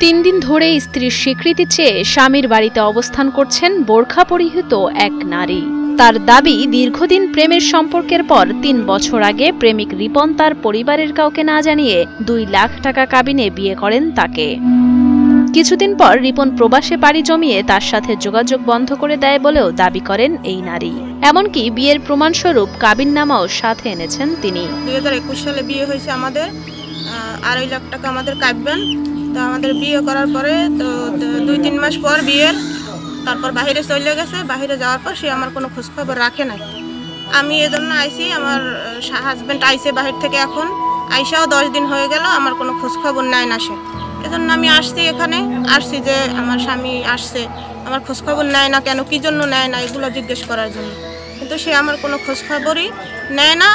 3 দিন ধরে স্ত্রীর স্বীকৃতি চেয়ে স্বামীর বাড়িতে অবস্থান করছেন বোরখা পরিহিত এক নারী। তার দাবি, দীর্ঘদিন প্রেমের সম্পর্কের পর 3 বছর আগে প্রেমিক রিপন তার পরিবারের কাউকে না জানিয়ে 2 লাখ টাকা কাবিনে বিয়ে করেন তাকে। কিছুদিন পর রিপন প্রবাসে পাড়ি জমিয়ে তার সাথে যোগাযোগ বন্ধ করে দেয় বলেও দাবি করেন এই নারী। এমনকি বিয়ের প্রমাণস্বরূপ কাবিননামাও সাথে এনেছেন তিনি। 2021 সালে বিয়ে হয়েছে আমাদের, 2.5 লাখ টাকা আমাদের কাটবেন। তো আমাদের বিয়ে করার পরে তো 2-3 মাস পর বিয়ের তারপর বাইরে চলে গেছে। বাইরে যাওয়ার পর সে আমার কোনো খোঁজখবর রাখে নাই। আমি এজন্য আইছি, আমার হাজব্যান্ড আইছে বাহির থেকে, এখন আইসাও 10 দিন হয়ে গেল, আমার কোনো খোঁজখবর নেয় না সে। এজন্য আমি আসছি, এখানে আসছি যে আমার স্বামী আসছে, আমার খোঁজখবর নেয় না কেন, কী জন্য নেয় না, এগুলো জিজ্ঞেস করার জন্য। কিন্তু সে আমার কোনো খোঁজখবরই নেয় না,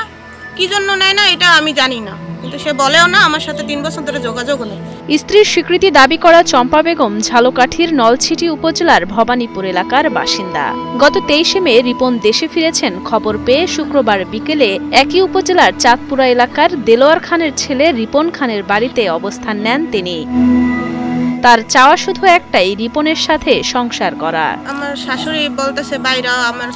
কী জন্য নেয় না এটা আমি জানি না, কিন্তু সে বলেও না, আমার সাথে 3 বছর ধরে যোগাযোগও নেই। স্ত্রীর স্বীকৃতি দাবি করা চম্পা বেগম ঝালকাঠির নলছিটি উপজেলার ভবানীপুর এলাকার বাসিন্দা। গত 23 মে রিপন দেশে ফিরেছেন খবর পেয়ে শুক্রবার বিকেলে একই উপজেলার চাঁদপুরা এলাকার দেলোয়ার খানের ছেলে রিপন খানের বাড়িতে অবস্থান নেন তিনি। তার চাওয়া শুধু একটাই, রিপনের সাথে সংসার করা। আমার শাশুড়ি বলতেছে বাইরে, আমার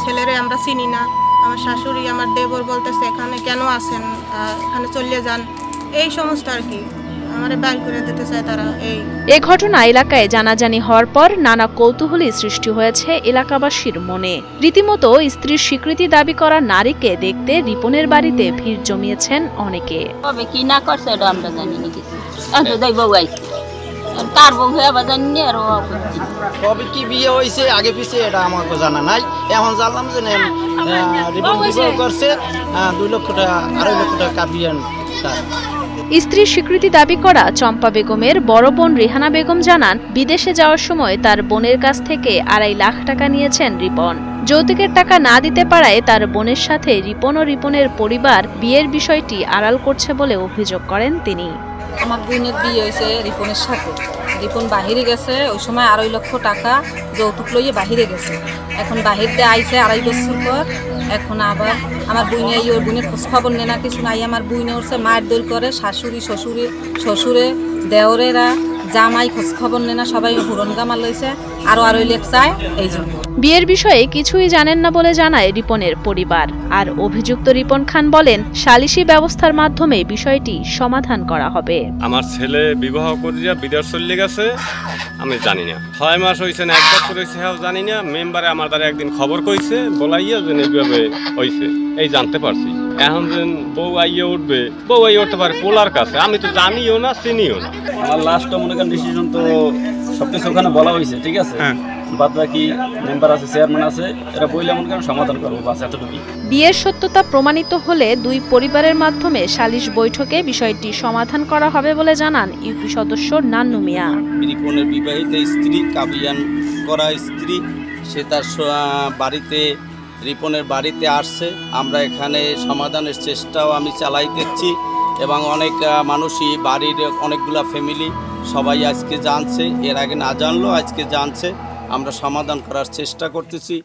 ছেলেরে আমরা চিনি না। আমার শাশুড়ি, আমার দেবর বলতেছে এখানে কেন আসেন, এখানে চলে যান, এই সমস্ত আর কি আমারে বাইর করে দিতে চায় তারা। এই ঘটনা এলাকায় জানাজানি হওয়ার পর নানা কৌতূহলী সৃষ্টি হয়েছে এলাকাবাসীর মনে। রীতিমতো স্ত্রীর স্বীকৃতি দাবি করা নারীকে দেখতে রিপনের বাড়িতে ভিড় জমিয়েছেন অনেকে। তবে কি না করছে এটা আমরা জানি না কিছু। এত দেই বউ আইছে, কার বউ হয়ে আবার জানি না। আর কবে কি বিয়ে হয়েছে আগে পিছে এটা আমাকে জানা নাই। এখন জানলাম যে রিপন বিবাহ করছে, 2 লক্ষ টাকা 2.5 লক্ষ টাকা কাবিয়ান তার। স্ত্রীর স্বীকৃতি দাবি করা চম্পা বেগমের বড় বোন রেহানা বেগম জানান, বিদেশে যাওয়ার সময় তার বোনের কাছ থেকে 2.5 লাখ টাকা নিয়েছেন রিপন। যৌতুকের টাকা না দিতে পারায় তার বোনের সাথে রিপন ও রিপনের পরিবার বিয়ের বিষয়টি আড়াল করছে বলে অভিযোগ করেন তিনি। আমার বোনের বিয়ে হয়েছে রিপনের সাথে। রিপন বাহিরে গেছে, ওই সময় 2.5 লক্ষ টাকা যৌতুক লইয়ে বাহিরে গেছে। এখন বাহির দিয়ে আইছে 2.5 বছর পর। এখন আবার আমার বোনে ওর বোনের খোঁজখবর নেয় না, কিছু নাই। আমার বোনে উঠছে মায়ের দৌড় করে, শাশুড়ি শ্বশুরে দেওরেরা জামাই খোঁজখবর নেয় না, সবাই হুরন গামা লইছে, আরো 2.5 লাখ চায় এই জন্য। বিয়ের বিষয়ে কিছুই জানেন না বলে জানায় রিপনের পরিবার। আর অভিযুক্ত রিপন খান বলেন, সালিশি ব্যবস্থার মাধ্যমে বিষয়টি সমাধান করা হবে। আমার ছেলে বিবাহ করিয়া বিদেশ চলে গেছে, আমি জানি না। 6 মাস হয়েছে না 1 বছর হয়েছে জানি না। মেম্বারে আমার দ্বারা একদিন খবর কইছে, বলাইয়া যে এইভাবে হয়েছে, এই জানতে পারছি। এখন যে বউ আইয়ে উঠবে, বউ আইয়ে উঠতে পারে পোলার কাছে, আমি তো জানিও না চিনিও না। আমার লাস্টটা মনে করেন ডিসিশন তো সবকিছু ওখানে বলা হয়েছে, ঠিক আছে। বাদ বাকি মেম্বার আছে, চেয়ারম্যান আছে, এরা বইলে মনে করেন সমাধান করবো, বাস এতটুকুই। বিয়ের সত্যতা প্রমাণিত হলে 2 পরিবারের মাধ্যমে সালিশ বৈঠকে বিষয়টি সমাধান করা হবে বলে জানান ইউপি সদস্য নান্নু মিয়া। রিপনের বিবাহিত স্ত্রী, কাবিয়ান করা স্ত্রী, সে তার বাড়িতে, রিপনের বাড়িতে আসছে। আমরা এখানে সমাধানের চেষ্টাও আমি চালাইতেছি এবং অনেক মানুষই, বাড়ির অনেকগুলা ফ্যামিলি সবাই আজকে জানছে, এর আগে না জানলেও আজকে জানছে। আমরা সমাধান করার চেষ্টা করতেছি।